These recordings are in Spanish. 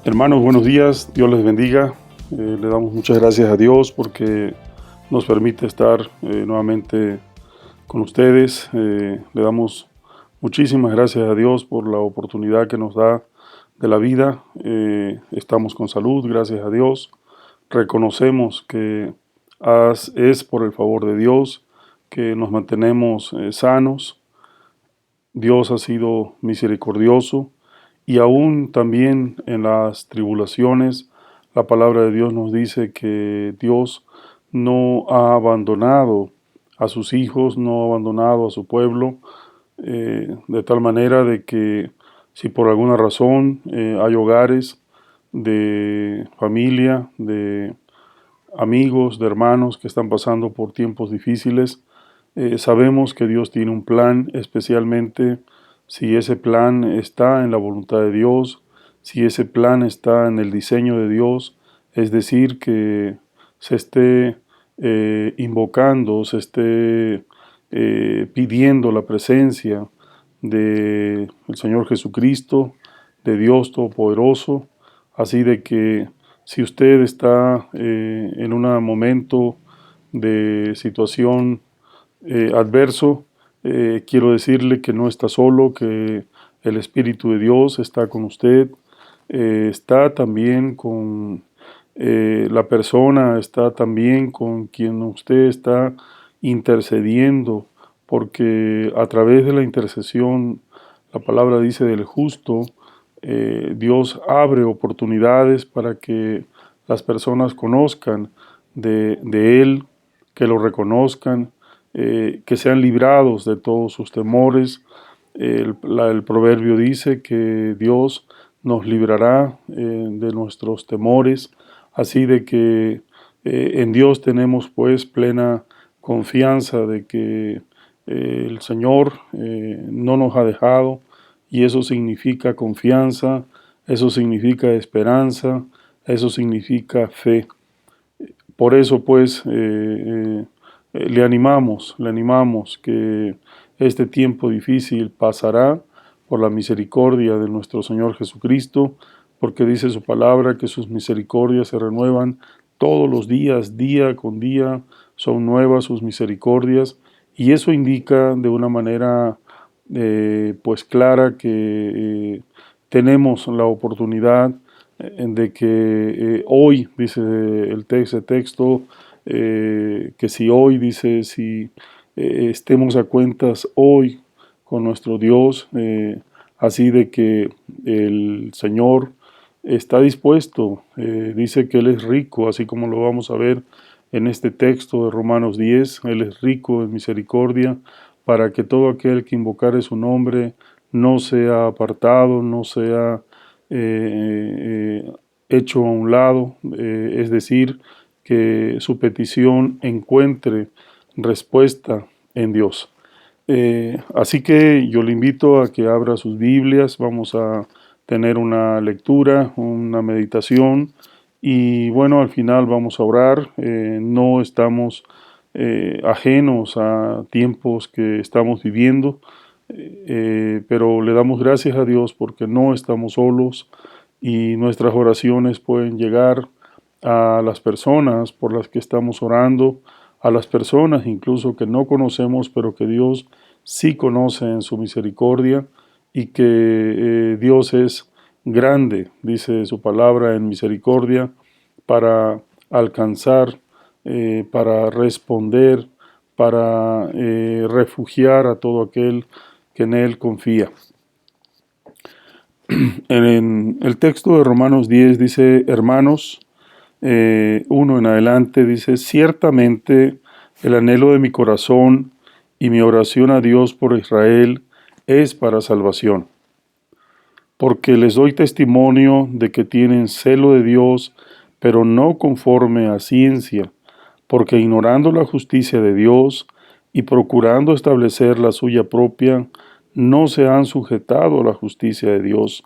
Hermanos, buenos días, Dios les bendiga. Le damos muchas gracias a Dios porque nos permite estar nuevamente con ustedes. Le damos muchísimas gracias a Dios por la oportunidad que nos da de la vida. Estamos con salud, gracias a Dios. Reconocemos que es por el favor de Dios que nos mantenemos sanos. Dios ha sido misericordioso. Y aún también en las tribulaciones, la palabra de Dios nos dice que Dios no ha abandonado a sus hijos, no ha abandonado a su pueblo, de tal manera de que si por alguna razón hay hogares de familia, de amigos, de hermanos que están pasando por tiempos difíciles, sabemos que Dios tiene un plan, especialmente si ese plan está en la voluntad de Dios, si ese plan está en el diseño de Dios, es decir, que se esté invocando, se esté pidiendo la presencia del Señor Jesucristo, de Dios Todopoderoso, así de que si usted está en un momento de situación adverso, quiero decirle que no está solo, que el Espíritu de Dios está con usted, está también con la persona, está también con quien usted está intercediendo, porque a través de la intercesión, la palabra dice del justo, Dios abre oportunidades para que las personas conozcan de Él, que lo reconozcan, que sean librados de todos sus temores. El proverbio dice que Dios nos librará de nuestros temores, así de que en Dios tenemos pues plena confianza de que el Señor no nos ha dejado, y eso significa confianza, eso significa esperanza, eso significa fe. Por eso pues le animamos que este tiempo difícil pasará por la misericordia de nuestro Señor Jesucristo, porque dice su palabra que sus misericordias se renuevan todos los días, día con día, son nuevas sus misericordias, y eso indica de una manera pues clara que tenemos la oportunidad de que hoy, dice ese texto, que si hoy, dice, si estemos a cuentas hoy con nuestro Dios, así de que el Señor está dispuesto, dice que Él es rico, así como lo vamos a ver en este texto de Romanos 10, Él es rico en misericordia, para que todo aquel que invocare su nombre no sea apartado, no sea hecho a un lado, es decir, que su petición encuentre respuesta en Dios. Así que yo le invito a que abra sus Biblias, vamos a tener una lectura, una meditación, y bueno, al final vamos a orar. No estamos ajenos a tiempos que estamos viviendo, pero le damos gracias a Dios porque no estamos solos, y nuestras oraciones pueden llegar a las personas por las que estamos orando, a las personas incluso que no conocemos, pero que Dios sí conoce en su misericordia, y que Dios es grande, dice su palabra, en misericordia, para alcanzar, para responder, para refugiar a todo aquel que en Él confía. En el texto de Romanos 10 dice, hermanos, 1 en adelante dice, ciertamente el anhelo de mi corazón y mi oración a Dios por Israel es para salvación, porque les doy testimonio de que tienen celo de Dios, pero no conforme a ciencia, porque ignorando la justicia de Dios y procurando establecer la suya propia, no se han sujetado a la justicia de Dios,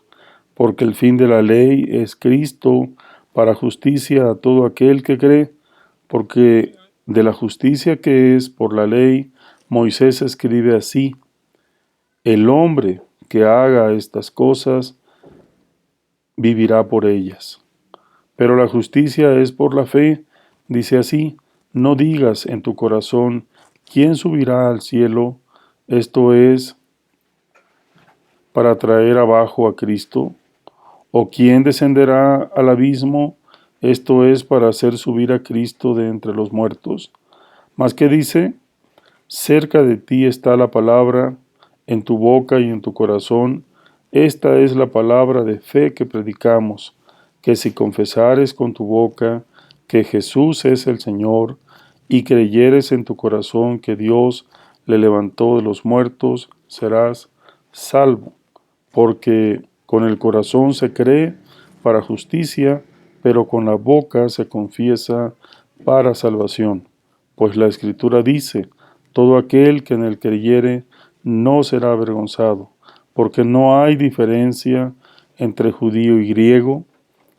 porque el fin de la ley es Cristo para justicia a todo aquel que cree, porque de la justicia que es por la ley, Moisés escribe así, el hombre que haga estas cosas vivirá por ellas. Pero la justicia es por la fe, dice así, no digas en tu corazón, ¿quién subirá al cielo? Esto es para traer abajo a Cristo. ¿O quién descenderá al abismo? Esto es para hacer subir a Cristo de entre los muertos. Mas que dice, cerca de ti está la palabra, en tu boca y en tu corazón. Esta es la palabra de fe que predicamos, que si confesares con tu boca que Jesús es el Señor, y creyeres en tu corazón que Dios le levantó de los muertos, serás salvo. Porque con el corazón se cree para justicia, pero con la boca se confiesa para salvación. Pues la Escritura dice, todo aquel que en él creyere no será avergonzado, porque no hay diferencia entre judío y griego,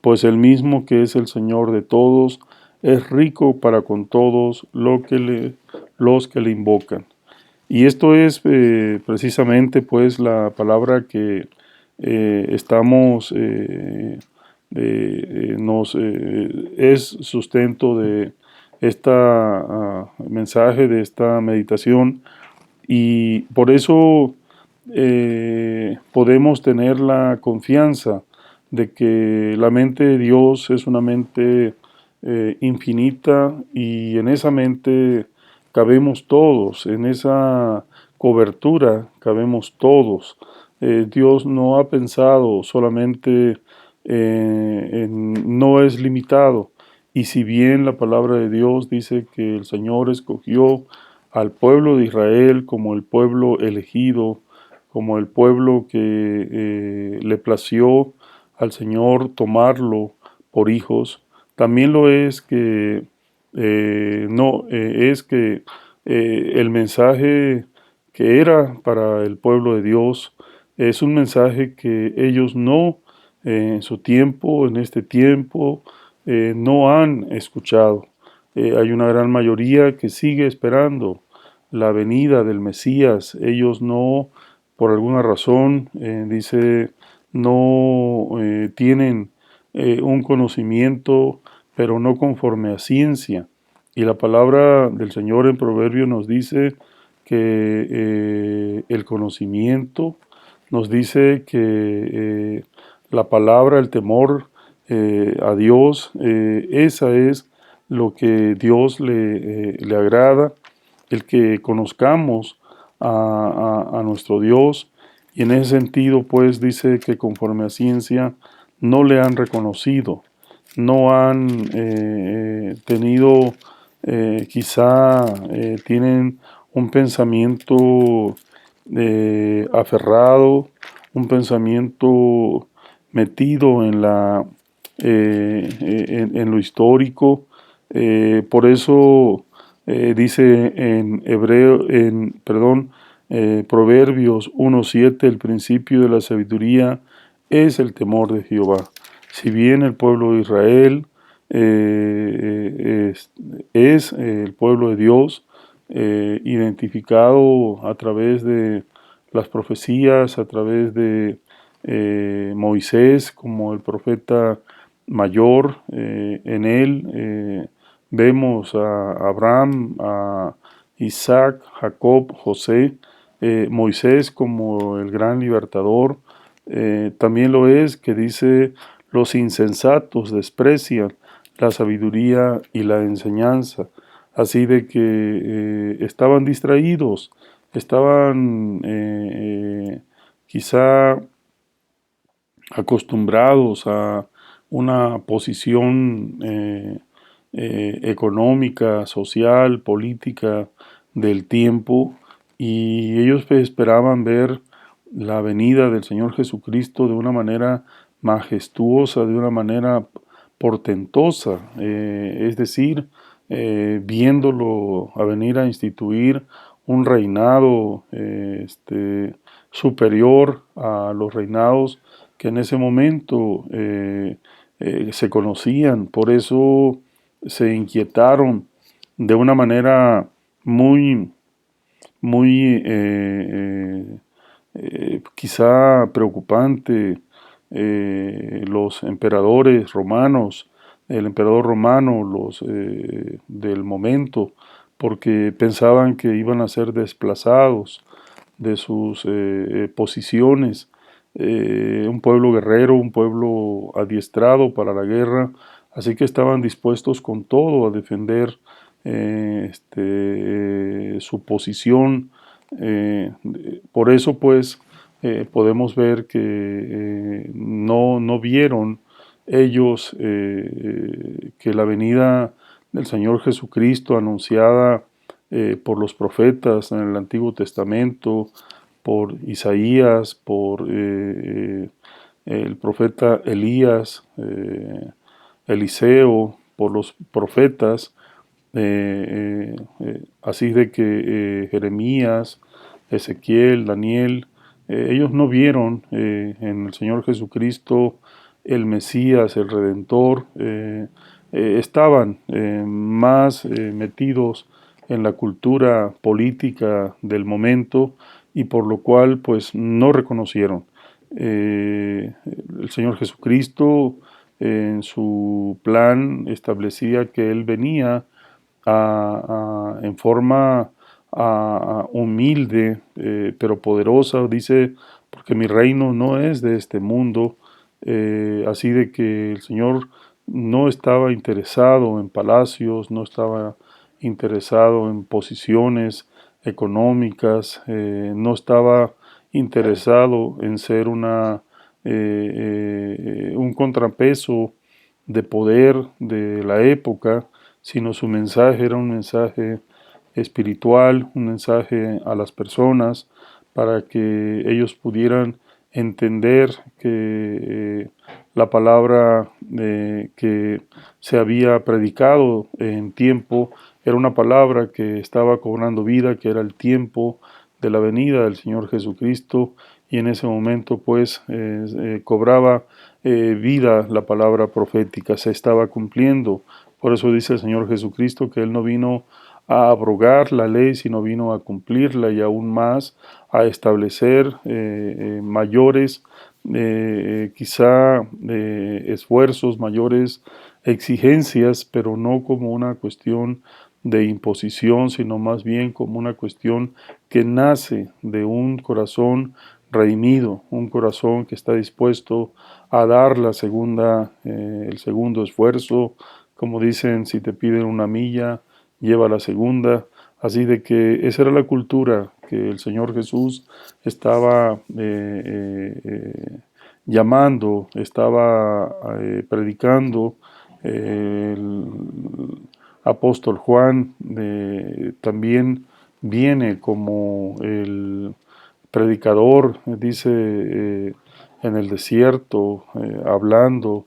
pues el mismo que es el Señor de todos es rico para con todos los que le invocan. Y esto es precisamente pues la palabra que estamos, es sustento de esta mensaje, de esta meditación, y por eso podemos tener la confianza de que la mente de Dios es una mente infinita, y en esa mente cabemos todos, en esa cobertura cabemos todos. Dios no ha pensado solamente, no es limitado. Y si bien la palabra de Dios dice que el Señor escogió al pueblo de Israel como el pueblo elegido, como el pueblo que le plació al Señor tomarlo por hijos, también lo es que no es que el mensaje que era para el pueblo de Dios es un mensaje que ellos no, en su tiempo, en este tiempo, no han escuchado. Hay una gran mayoría que sigue esperando la venida del Mesías. Ellos no, por alguna razón, dice, no tienen un conocimiento, pero no conforme a ciencia. Y la palabra del Señor en Proverbio nos dice que el conocimiento, nos dice que la palabra, el temor a Dios, esa es lo que Dios le agrada, el que conozcamos a nuestro Dios. Y en ese sentido, pues dice que conforme a ciencia no le han reconocido, no han tenido, quizá tienen un pensamiento aferrado, un pensamiento metido en en lo histórico. Por eso dice en Proverbios 1:7, el principio de la sabiduría es el temor de Jehová. Si bien el pueblo de Israel es el pueblo de Dios, identificado a través de las profecías, a través de Moisés como el profeta mayor, en él vemos a Abraham, a Isaac, Jacob, José, Moisés como el gran libertador. También lo es que dice, los insensatos desprecian la sabiduría y la enseñanza. Así de que estaban distraídos, estaban quizá acostumbrados a una posición económica, social, política del tiempo, y ellos esperaban ver la venida del Señor Jesucristo de una manera majestuosa, de una manera portentosa, es decir, viéndolo a venir a instituir un reinado superior a los reinados que en ese momento se conocían. Por eso se inquietaron de una manera muy, muy quizá preocupante, los emperadores romanos, el emperador romano, del momento, porque pensaban que iban a ser desplazados de sus posiciones. Un pueblo guerrero, un pueblo adiestrado para la guerra, así que estaban dispuestos con todo a defender su posición. Por eso pues podemos ver que no vieron ellos que la venida del Señor Jesucristo anunciada por los profetas en el Antiguo Testamento, por Isaías, por el profeta Elías, Eliseo, por los profetas, así de que Jeremías, Ezequiel, Daniel, ellos no vieron en el Señor Jesucristo el Mesías, el Redentor. Estaban más metidos en la cultura política del momento, y por lo cual pues no reconocieron. El Señor Jesucristo en su plan establecía que Él venía en forma humilde, pero poderosa. Dice, porque mi reino no es de este mundo. Así de que el Señor no estaba interesado en palacios, no estaba interesado en posiciones económicas, no estaba interesado en ser un contrapeso de poder de la época, sino su mensaje era un mensaje espiritual, un mensaje a las personas para que ellos pudieran entender que la palabra que se había predicado en tiempo era una palabra que estaba cobrando vida, que era el tiempo de la venida del Señor Jesucristo, y en ese momento pues cobraba vida la palabra profética, se estaba cumpliendo. Por eso dice el Señor Jesucristo que Él no vino a abrogar la ley, sino vino a cumplirla, y aún más a establecer mayores quizá esfuerzos, mayores exigencias, pero no como una cuestión de imposición, sino más bien como una cuestión que nace de un corazón redimido, un corazón que está dispuesto a dar el segundo esfuerzo. Como dicen, si te piden una milla, lleva la segunda. Así de que esa era la cultura que el Señor Jesús estaba llamando, estaba predicando. El apóstol Juan también viene como el predicador, dice, en el desierto, hablando,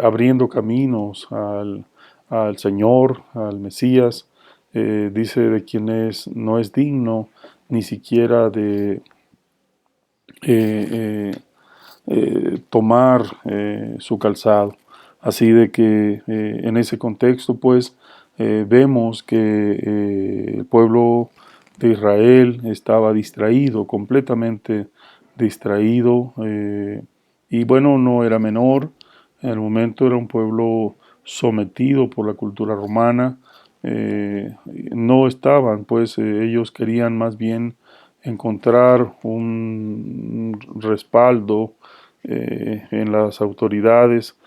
abriendo caminos al Señor, al Mesías. Dice de quien no es digno ni siquiera de tomar su calzado. Así de que en ese contexto pues vemos que el pueblo de Israel estaba distraído, completamente distraído, y bueno, no era menor. En el momento era un pueblo sometido por la cultura romana. No estaban, pues ellos querían más bien encontrar un respaldo en las autoridades,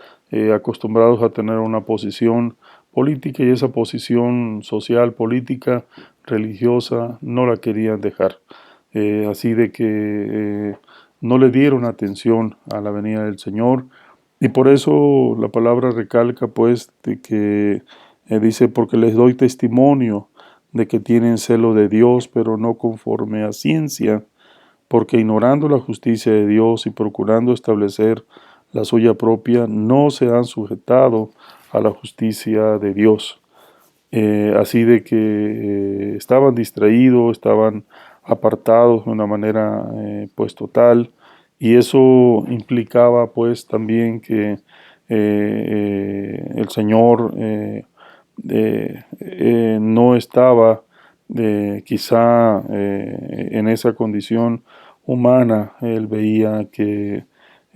acostumbrados a tener una posición política, y esa posición social, política, religiosa, no la querían dejar. Así de que no le dieron atención a la venida del Señor, y por eso la palabra recalca pues de que dice, porque les doy testimonio de que tienen celo de Dios, pero no conforme a ciencia, porque ignorando la justicia de Dios y procurando establecer la suya propia, no se han sujetado a la justicia de Dios. Así de que estaban distraídos, estaban apartados de una manera pues total, y eso implicaba pues también que el Señor no estaba quizá en esa condición humana. Él veía que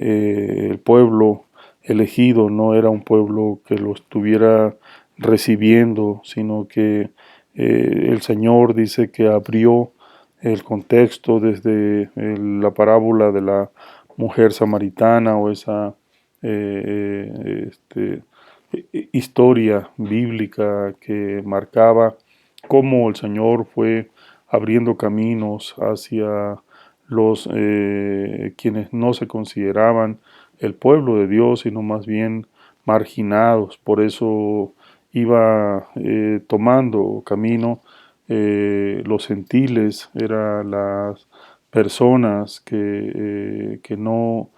el pueblo elegido no era un pueblo que lo estuviera recibiendo, sino que el Señor dice que abrió el contexto desde la parábola de la mujer samaritana o esa historia bíblica que marcaba cómo el Señor fue abriendo caminos hacia los quienes no se consideraban el pueblo de Dios, sino más bien marginados. Por eso iba tomando camino los gentiles, eran las personas que no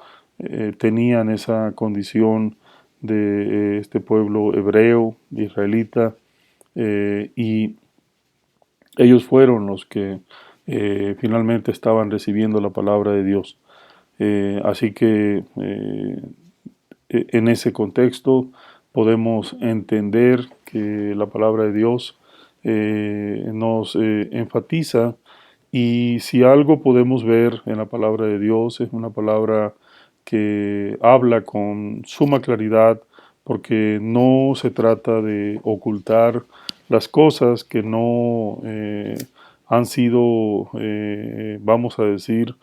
tenían esa condición de este pueblo hebreo, israelita, y ellos fueron los que finalmente estaban recibiendo la palabra de Dios. Así que en ese contexto podemos entender que la palabra de Dios nos enfatiza, y si algo podemos ver en la palabra de Dios es una palabra que habla con suma claridad, porque no se trata de ocultar las cosas que no han sido, vamos a decir,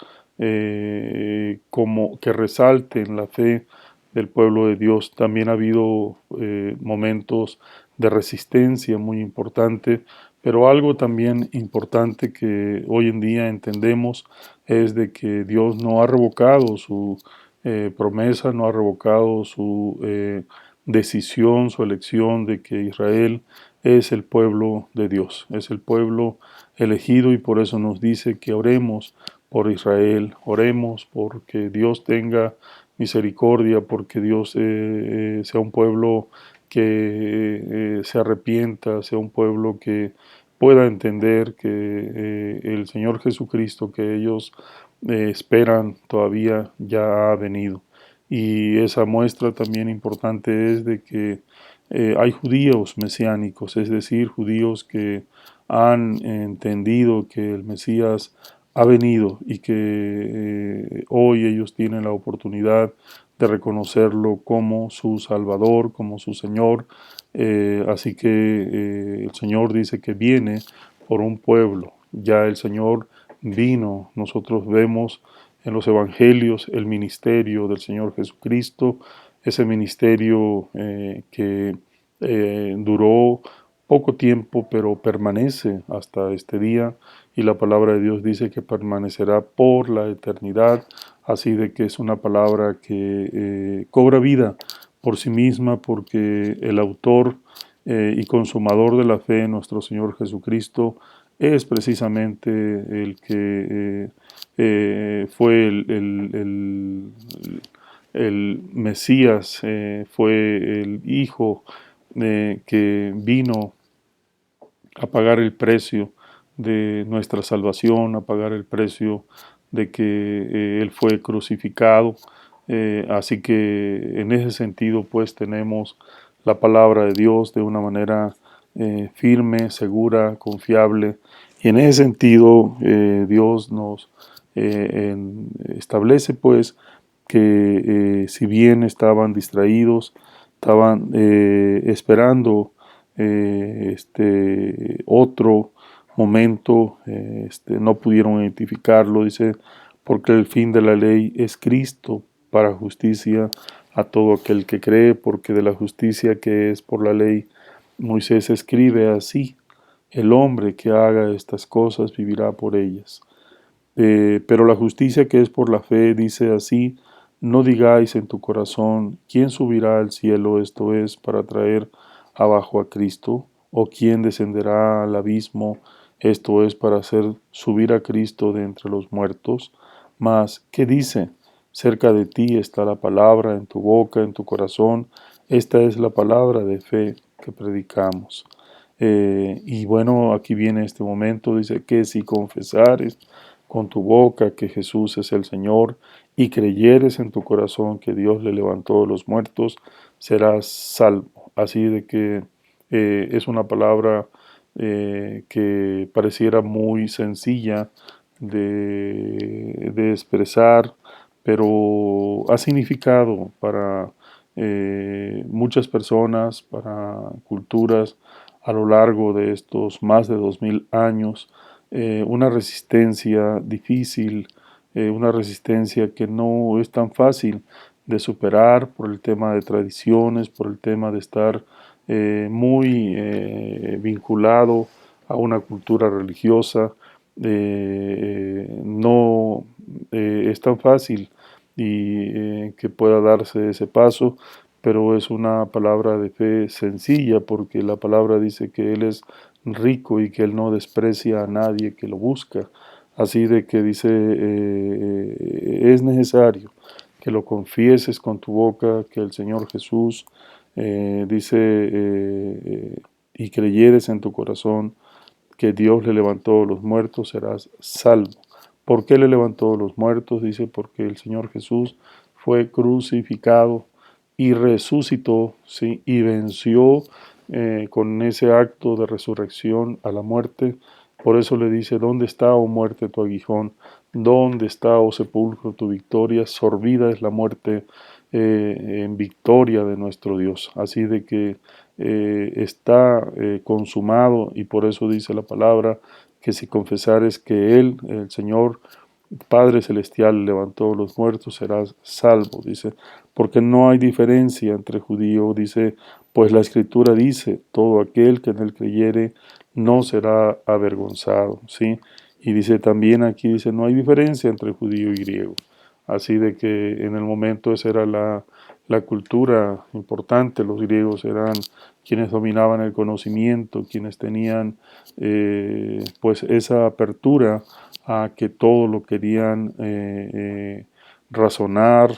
como que resalten la fe del pueblo de Dios. También ha habido momentos de resistencia muy importante, pero algo también importante que hoy en día entendemos es de que Dios no ha revocado su promesa, no ha revocado su decisión, su elección de que Israel es el pueblo de Dios, es el pueblo elegido, y por eso nos dice que oremos por Israel, oremos porque Dios tenga misericordia, porque Dios sea un pueblo que se arrepienta, sea un pueblo que pueda entender que el Señor Jesucristo que ellos esperan todavía ya ha venido. Y esa muestra también importante es de que hay judíos mesiánicos, es decir, judíos que han entendido que el Mesías ha venido y que hoy ellos tienen la oportunidad de reconocerlo como su Salvador, como su Señor. Así que el Señor dice que viene por un pueblo. Ya el Señor vino. Nosotros vemos en los evangelios el ministerio del Señor Jesucristo, ese ministerio que duró poco tiempo, pero permanece hasta este día, y la palabra de Dios dice que permanecerá por la eternidad. Así de que es una palabra que cobra vida por sí misma, porque el autor y consumador de la fe, nuestro Señor Jesucristo, es precisamente el que fue el Mesías, fue el Hijo que vino a pagar el precio de nuestra salvación, a pagar el precio de que Él fue crucificado. Así que en ese sentido pues tenemos la palabra de Dios de una manera firme, segura, confiable, y en ese sentido Dios nos establece pues que si bien estaban distraídos, estaban esperando otro momento, no pudieron identificarlo, dice, porque el fin de la ley es Cristo para justicia a todo aquel que cree, porque de la justicia que es por la ley, Moisés escribe así: el hombre que haga estas cosas vivirá por ellas. Pero la justicia que es por la fe dice así: no digáis en tu corazón, ¿quién subirá al cielo? Esto es, para traer abajo a Cristo, o ¿quién descenderá al abismo? Esto es, para hacer subir a Cristo de entre los muertos. Mas, ¿qué dice? Cerca de ti está la palabra, en tu boca, en tu corazón. Esta es la palabra de fe que predicamos. Y bueno, aquí viene este momento, dice que si confesares con tu boca que Jesús es el Señor y creyeres en tu corazón que Dios le levantó de los muertos, serás salvo. Así de que es una palabra que pareciera muy sencilla de expresar, pero ha significado para muchas personas, para culturas a lo largo de estos más de 2000 años, una resistencia difícil, una resistencia que no es tan fácil de superar por el tema de tradiciones, por el tema de estar muy vinculado a una cultura religiosa. No es tan fácil y que pueda darse ese paso, pero es una palabra de fe sencilla porque la palabra dice que Él es rico y que Él no desprecia a nadie que lo busca. Así de que dice, es necesario que lo confieses con tu boca, que el Señor Jesús dice, y creyeres en tu corazón que Dios le levantó de los muertos, serás salvo. ¿Por qué le levantó de los muertos? Dice, porque el Señor Jesús fue crucificado y resucitó, ¿sí? Y venció con ese acto de resurrección a la muerte. Por eso le dice, ¿dónde está, oh muerte, tu aguijón? ¿Dónde está, oh sepulcro, tu victoria? Sorbida es la muerte en victoria de nuestro Dios. Así de que está consumado, y por eso dice la palabra que si confesares que Él, el Señor Padre Celestial, levantó los muertos, serás salvo, dice, porque no hay diferencia entre judío, dice, pues la Escritura dice, todo aquel que en Él creyere no será avergonzado, ¿sí? Y dice también aquí, dice, no hay diferencia entre judío y griego. Así de que en el momento esa era la cultura importante, los griegos eran quienes dominaban el conocimiento, quienes tenían pues esa apertura a que todo lo querían razonar,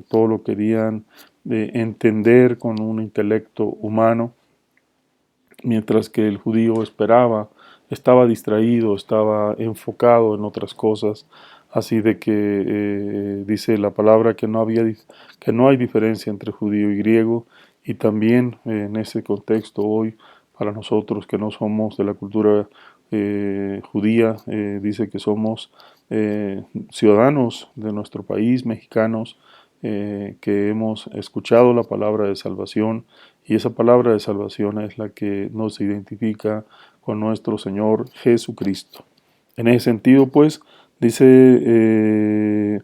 todo lo querían entender con un intelecto humano, mientras que el judío estaba distraído, estaba enfocado en otras cosas, así de que dice la palabra que que no hay diferencia entre judío y griego, y también en ese contexto hoy, para nosotros que no somos de la cultura judía, dice que somos ciudadanos de nuestro país, mexicanos, que hemos escuchado la palabra de salvación, y esa palabra de salvación es la que nos identifica con nuestro Señor Jesucristo. En ese sentido, pues, dice,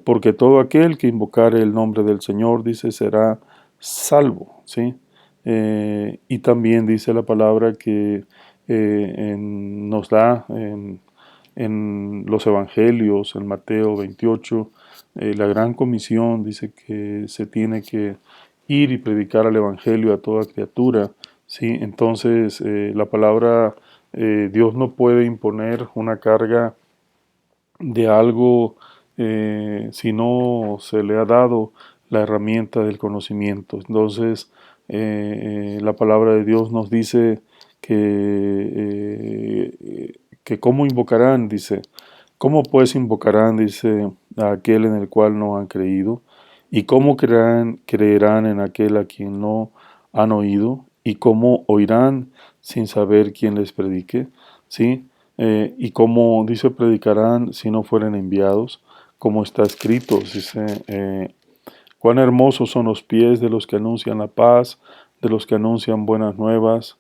porque todo aquel que invocare el nombre del Señor, dice, será salvo, ¿sí? Y también dice la palabra que nos da en los evangelios, en Mateo 28, la gran comisión dice que se tiene que ir y predicar el evangelio a toda criatura, ¿sí? Entonces la palabra, Dios no puede imponer una carga de algo si no se le ha dado la herramienta del conocimiento. Entonces la palabra de Dios nos dice que cómo invocarán, dice, cómo pues invocarán, dice, a aquel en el cual no han creído, y cómo creerán en aquel a quien no han oído, y cómo oirán sin saber quién les predique, ¿sí? Y cómo dice predicarán si no fueren enviados, como está escrito, dice, cuán hermosos son los pies de los que anuncian la paz, de los que anuncian buenas nuevas.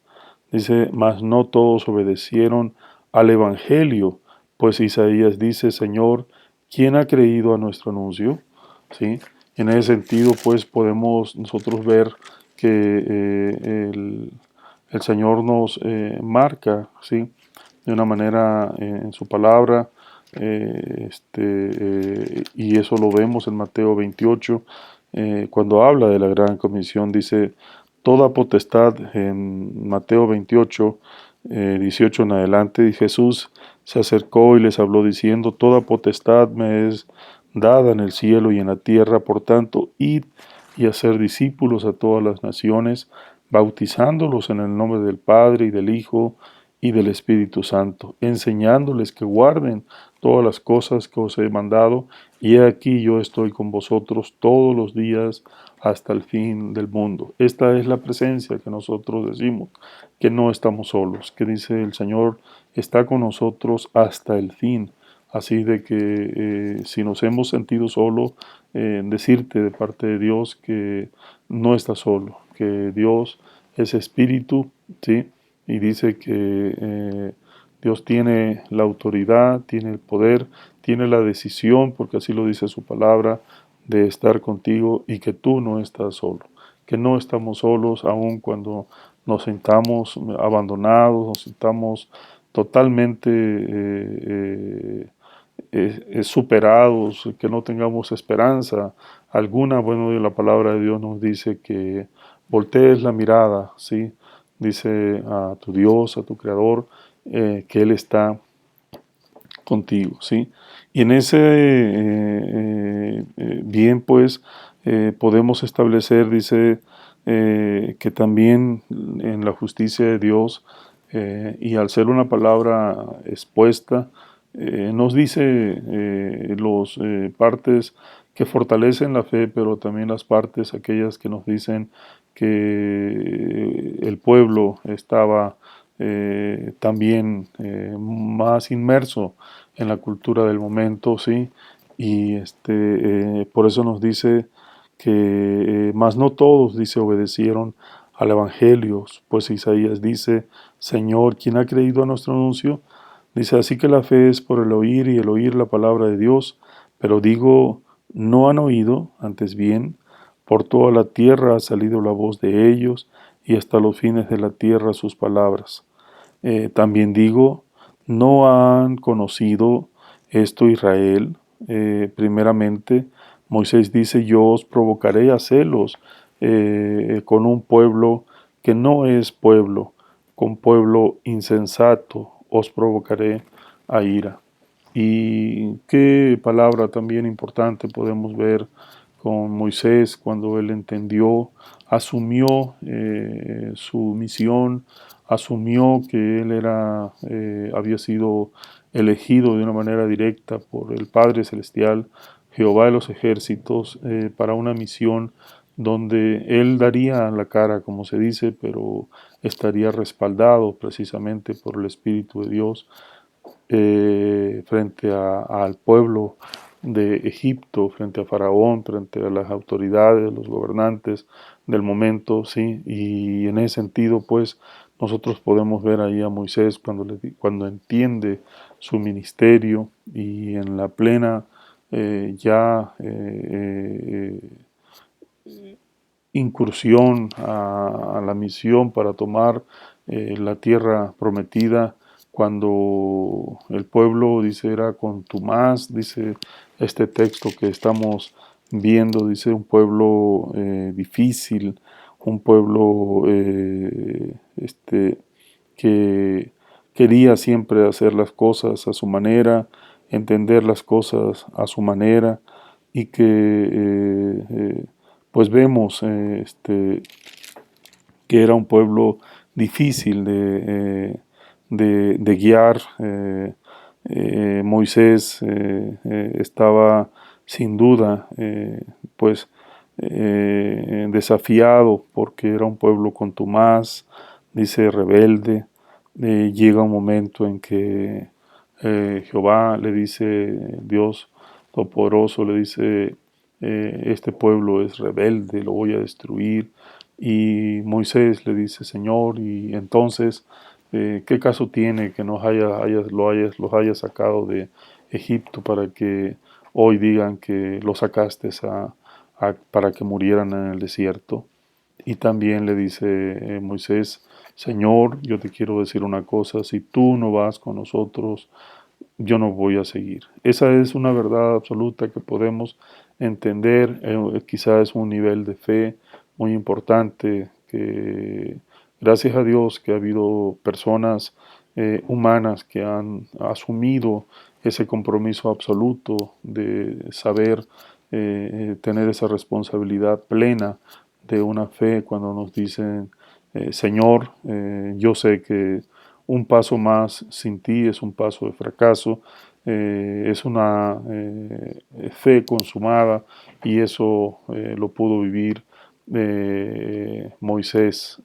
Dice, mas no todos obedecieron al Evangelio, pues Isaías dice, Señor, ¿quién ha creído a nuestro anuncio? ¿Sí? En ese sentido, pues podemos nosotros ver que el Señor nos marca, ¿sí? De una manera en su palabra, y eso lo vemos en Mateo 28, cuando habla de la gran comisión, dice, toda potestad en Mateo 28, 18 en adelante, y Jesús se acercó y les habló diciendo, toda potestad me es dada en el cielo y en la tierra, por tanto, id y hacer discípulos a todas las naciones, bautizándolos en el nombre del Padre y del Hijo y del Espíritu Santo, enseñándoles que guarden todas las cosas que os he mandado, y he aquí yo estoy con vosotros todos los días hasta el fin del mundo. Esta es la presencia que nosotros decimos, que no estamos solos, que dice el Señor está con nosotros hasta el fin, Así de que si nos hemos sentido solos, decirte de parte de Dios que no estás solo, que Dios es espíritu, ¿sí? Y dice que Dios tiene la autoridad, tiene el poder, tiene la decisión, porque así lo dice su palabra, de estar contigo y que tú no estás solo, que no estamos solos aun cuando nos sintamos abandonados, nos sintamos totalmente superados, que no tengamos esperanza alguna. Bueno, la palabra de Dios nos dice que voltees la mirada, ¿sí? Dice a tu Dios, a tu Creador, que Él está contigo, ¿sí? Y en ese bien, pues, podemos establecer, dice, que también en la justicia de Dios, y al ser una palabra expuesta, nos dice los partes que fortalecen la fe, pero también las partes aquellas que nos dicen que el pueblo estaba también más inmerso en la cultura del momento, ¿sí? Y por eso nos dice que más no todos, dice, obedecieron al Evangelio, pues Isaías dice, Señor, ¿quién ha creído a nuestro anuncio? Dice, así que la fe es por el oír y el oír la palabra de Dios, pero digo, no han oído, antes bien, por toda la tierra ha salido la voz de ellos y hasta los fines de la tierra sus palabras. También digo, no han conocido esto Israel. Primeramente, Moisés dice, yo os provocaré a celos con un pueblo que no es pueblo, con pueblo insensato os provocaré a ira. Y qué palabra también importante podemos ver con Moisés cuando él entendió, asumió su misión, asumió que él había sido elegido de una manera directa por el Padre Celestial, Jehová de los ejércitos, para una misión donde él daría la cara, como se dice, pero estaría respaldado precisamente por el Espíritu de Dios frente al pueblo de Egipto, frente a Faraón, frente a las autoridades, los gobernantes del momento, ¿sí? Y en ese sentido, pues, nosotros podemos ver ahí a Moisés cuando entiende su ministerio y en la plena incursión a la misión para tomar la tierra prometida, cuando el pueblo, dice, era contumaz, dice este texto que estamos viendo, dice un pueblo difícil, un pueblo que quería siempre hacer las cosas a su manera, entender las cosas a su manera, y que pues vemos que era un pueblo difícil de guiar. Moisés estaba sin duda pues desafiado porque era un pueblo contumaz, dice rebelde. Llega un momento en que Jehová le dice, Dios Todopoderoso le dice, este pueblo es rebelde, lo voy a destruir. Y Moisés le dice, Señor, y entonces, ¿qué caso tiene que los hayas sacado de Egipto para que hoy digan que los sacaste para que murieran en el desierto? Y también le dice Moisés, Señor, yo te quiero decir una cosa, si tú no vas con nosotros, yo no voy a seguir. Esa es una verdad absoluta que podemos entender, quizás es un nivel de fe muy importante, que gracias a Dios que ha habido personas humanas que han asumido ese compromiso absoluto de saber tener esa responsabilidad plena de una fe cuando nos dicen, Señor, yo sé que un paso más sin ti es un paso de fracaso, es una fe consumada, y eso lo pudo vivir Moisés.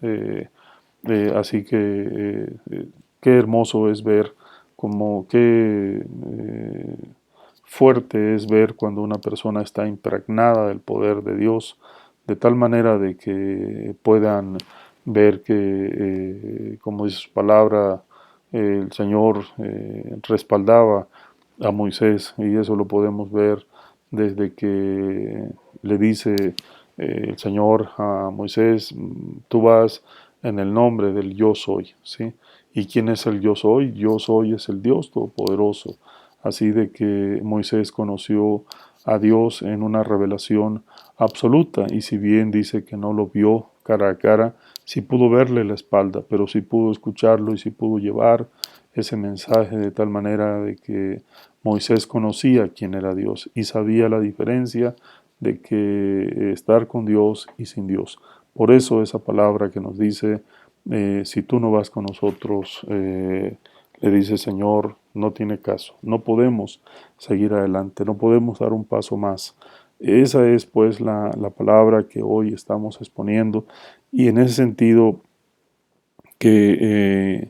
Así que qué hermoso es ver como qué fuerte es ver cuando una persona está impregnada del poder de Dios, de tal manera de que puedan ver que, como dice su palabra, el Señor respaldaba a Moisés, y eso lo podemos ver desde que le dice el Señor a Moisés: tú vas en el nombre del yo soy, ¿sí? ¿Y quién es el yo soy? Yo soy es el Dios Todopoderoso. Así de que Moisés conoció a Dios en una revelación absoluta, y si bien dice que no lo vio cara a cara, sí pudo verle la espalda, pero sí pudo escucharlo y sí pudo llevar ese mensaje de tal manera de que Moisés conocía quién era Dios y sabía la diferencia de que estar con Dios y sin Dios. Por eso esa palabra que nos dice, si tú no vas con nosotros, le dice Señor, no tiene caso, no podemos seguir adelante, no podemos dar un paso más. Esa es pues la palabra que hoy estamos exponiendo, y en ese sentido que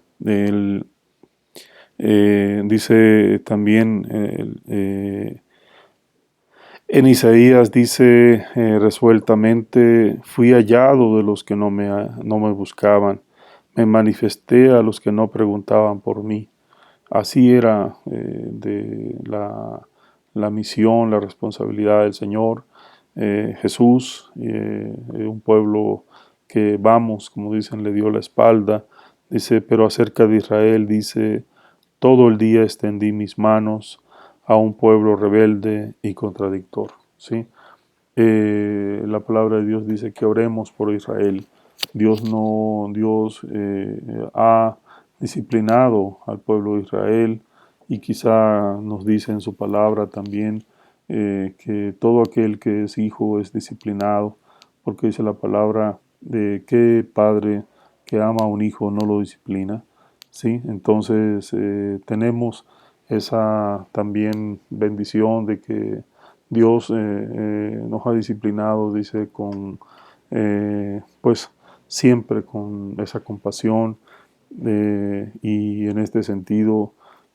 dice también en Isaías, dice resueltamente: fui hallado de los que no me buscaban, me manifesté a los que no preguntaban por mí. Así era de la misión, la responsabilidad del Señor Jesús. Un pueblo que vamos, como dicen, le dio la espalda. Dice, pero acerca de Israel, dice: todo el día extendí mis manos a un pueblo rebelde y contradictor. ¿Sí? La palabra de Dios dice que oremos por Israel. Dios ha disciplinado al pueblo de Israel, y quizá nos dice en su palabra también que todo aquel que es hijo es disciplinado, porque dice la palabra de qué padre que ama a un hijo no lo disciplina. ¿Sí? Entonces tenemos esa también bendición de que Dios nos ha disciplinado, dice, pues siempre con esa compasión, y en este sentido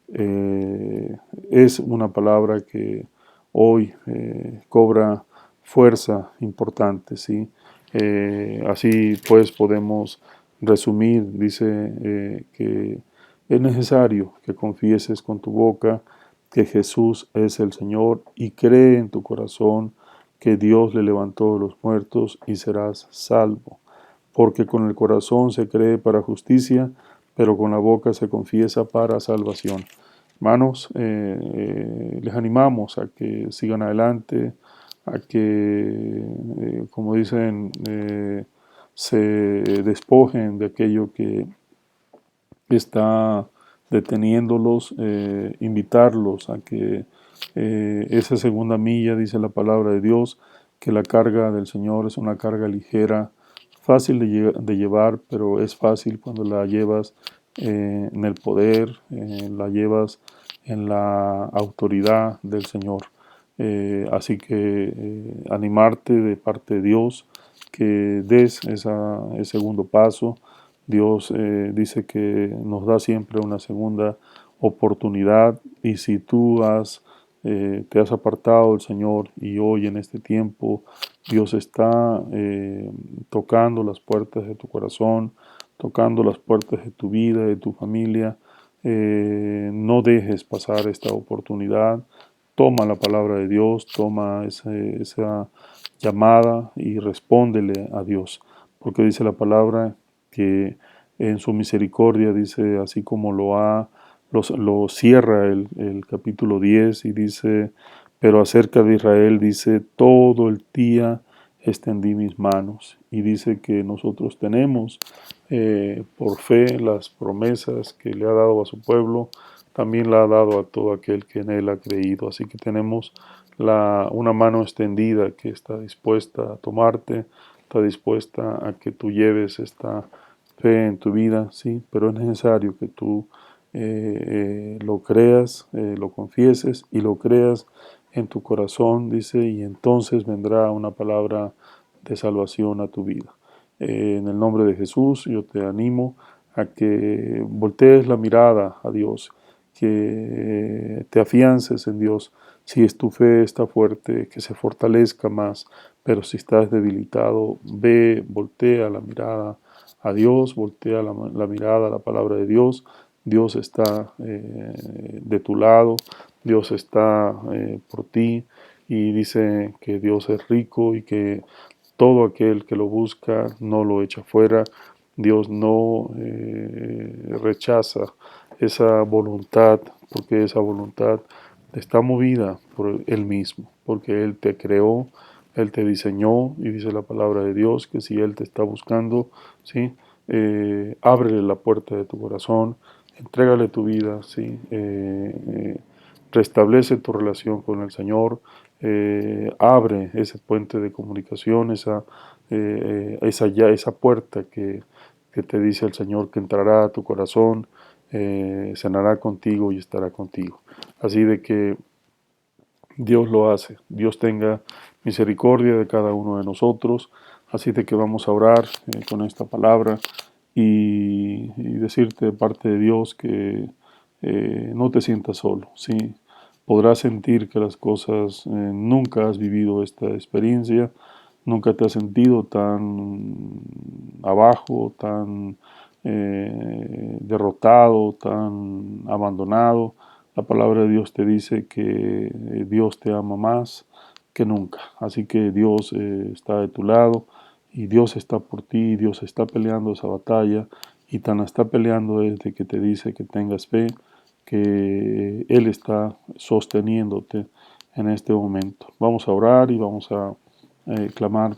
es una palabra que hoy cobra fuerza importante, ¿sí? Así pues podemos resumir, dice que es necesario que confieses con tu boca que Jesús es el Señor y cree en tu corazón que Dios le levantó de los muertos y serás salvo. Porque con el corazón se cree para justicia, pero con la boca se confiesa para salvación. Hermanos, les animamos a que sigan adelante, a que, como dicen, se despojen de aquello que está deteniéndolos, invitarlos a que esa segunda milla, dice la palabra de Dios, que la carga del Señor es una carga ligera, fácil de llevar, pero es fácil cuando la llevas en el poder, la llevas en la autoridad del Señor. Así que animarte de parte de Dios, que des ese segundo paso. Dios dice que nos da siempre una segunda oportunidad, y si tú te has apartado del Señor y hoy en este tiempo Dios está tocando las puertas de tu corazón, tocando las puertas de tu vida, de tu familia, no dejes pasar esta oportunidad. Toma la palabra de Dios, toma esa llamada y respóndele a Dios, porque dice la palabra que en su misericordia, dice, así como lo cierra el capítulo 10, y dice, pero acerca de Israel, dice, todo el día extendí mis manos, y dice que nosotros tenemos por fe las promesas que le ha dado a su pueblo, también la ha dado a todo aquel que en él ha creído. Así que tenemos una mano extendida que está dispuesta a tomarte, está dispuesta a que tú lleves esta fe en tu vida, sí, pero es necesario que tú lo creas, lo confieses y lo creas en tu corazón, dice, y entonces vendrá una palabra de salvación a tu vida. En el nombre de Jesús yo te animo a que voltees la mirada a Dios, que te afiances en Dios. Si es tu fe está fuerte, que se fortalezca más, pero si estás debilitado, ve, voltea la mirada a Dios, voltea la mirada a la palabra de Dios. Dios está de tu lado, Dios está por ti y dice que Dios es rico y que todo aquel que lo busca no lo echa fuera. Dios no rechaza esa voluntad, porque esa voluntad está movida por Él mismo, porque Él te creó, Él te diseñó, y dice la palabra de Dios que si Él te está buscando, ¿sí? Ábrele la puerta de tu corazón, entrégale tu vida, ¿sí? Restablece tu relación con el Señor, abre ese puente de comunicación, esa puerta que te dice el Señor que entrará a tu corazón, cenará contigo y estará contigo. Así de que Dios lo hace, Dios tenga misericordia de cada uno de nosotros, así de que vamos a orar con esta palabra y decirte de parte de Dios que no te sientas solo, ¿sí? Podrás sentir que las cosas, nunca has vivido esta experiencia, nunca te has sentido tan abajo, tan derrotado, tan abandonado. La palabra de Dios te dice que Dios te ama más que nunca. Así que Dios está de tu lado y Dios está por ti, Dios está peleando esa batalla y tan está peleando desde que te dice que tengas fe, que Él está sosteniéndote en este momento. Vamos a orar y vamos a clamar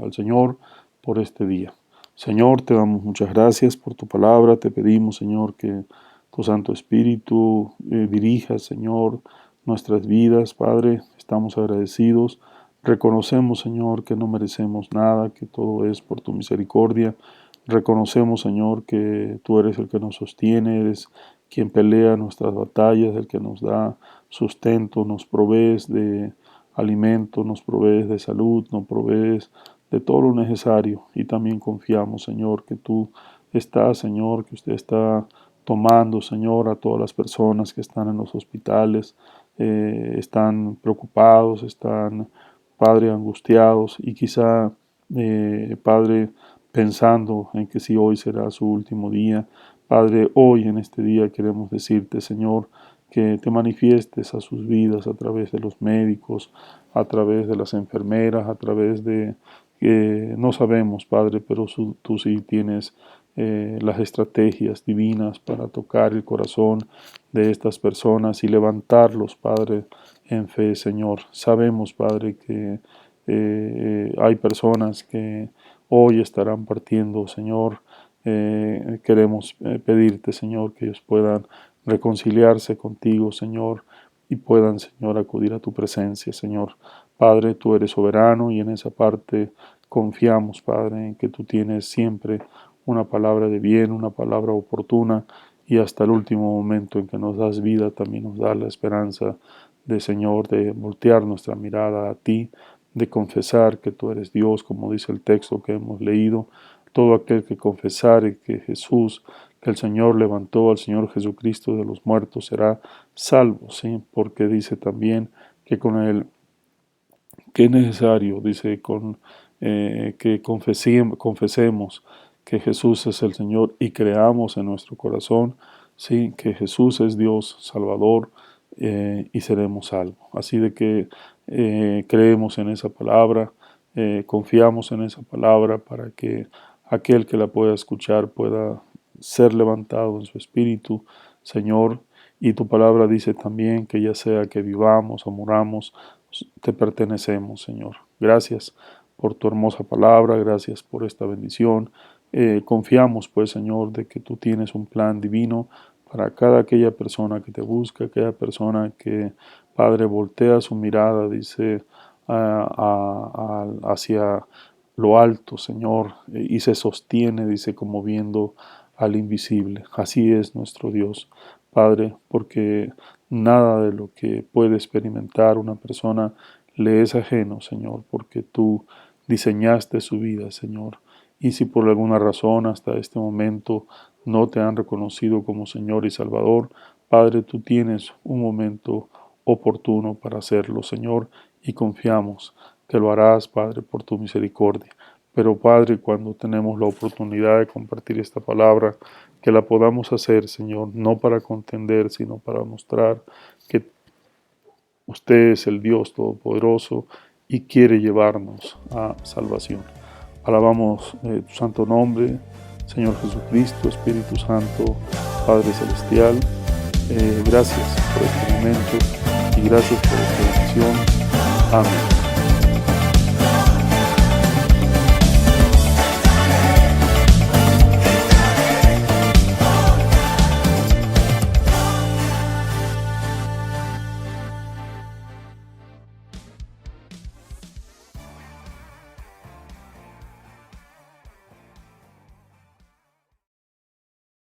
al Señor por este día. Señor, te damos muchas gracias por tu palabra. Te pedimos, Señor, que tu Santo Espíritu dirija, Señor, nuestras vidas. Padre, estamos agradecidos. Reconocemos, Señor, que no merecemos nada, que todo es por tu misericordia. Reconocemos, Señor, que tú eres el que nos sostiene, eres quien pelea nuestras batallas, el que nos da sustento, nos provees de alimento, nos provees de salud, nos provees de todo lo necesario. Y también confiamos, Señor, que tú estás, Señor, que usted está tomando, Señor, a todas las personas que están en los hospitales, están preocupados, están, Padre, angustiados y quizá, Padre, pensando en que si hoy será su último día. Padre, hoy en este día queremos decirte, Señor, que te manifiestes a sus vidas a través de los médicos, a través de las enfermeras, a través de, no sabemos, Padre, pero tú sí tienes las estrategias divinas para tocar el corazón de estas personas y levantarlos, Padre, en fe, Señor. Sabemos, Padre, que hay personas que hoy estarán partiendo, Señor. Queremos pedirte, Señor, que ellos puedan reconciliarse contigo, Señor, y puedan, Señor, acudir a tu presencia, Señor. Padre, tú eres soberano y en esa parte confiamos, Padre, en que tú tienes siempre una palabra de bien, una palabra oportuna y hasta el último momento en que nos das vida también nos da la esperanza de, Señor, de voltear nuestra mirada a ti, de confesar que tú eres Dios, como dice el texto que hemos leído. Todo aquel que confesare que Jesús, que el Señor levantó al Señor Jesucristo de los muertos, será salvo, ¿sí? Porque dice también que con él, que es necesario, dice, que confesemos que Jesús es el Señor y creamos en nuestro corazón, sí, que Jesús es Dios Salvador, y seremos salvos. Así de que creemos en esa palabra, confiamos en esa palabra para que aquel que la pueda escuchar pueda ser levantado en su espíritu, Señor. Y tu palabra dice también que ya sea que vivamos o muramos, te pertenecemos, Señor. Gracias por tu hermosa palabra, gracias por esta bendición. Confiamos, pues, Señor, de que tú tienes un plan divino para cada aquella persona que te busca, aquella persona que, Padre, voltea su mirada, dice, hacia lo alto, Señor, y se sostiene, dice, como viendo al invisible. Así es nuestro Dios, Padre, porque nada de lo que puede experimentar una persona le es ajeno, Señor, porque tú diseñaste su vida, Señor. Y si por alguna razón hasta este momento no te han reconocido como Señor y Salvador, Padre, tú tienes un momento oportuno para hacerlo, Señor, y confiamos que lo harás, Padre, por tu misericordia. Pero, Padre, cuando tenemos la oportunidad de compartir esta palabra, que la podamos hacer, Señor, no para contender, sino para mostrar que usted es el Dios Todopoderoso y quiere llevarnos a salvación. Alabamos tu santo nombre, Señor Jesucristo, Espíritu Santo, Padre Celestial. Gracias por este momento y gracias por esta bendición. Amén.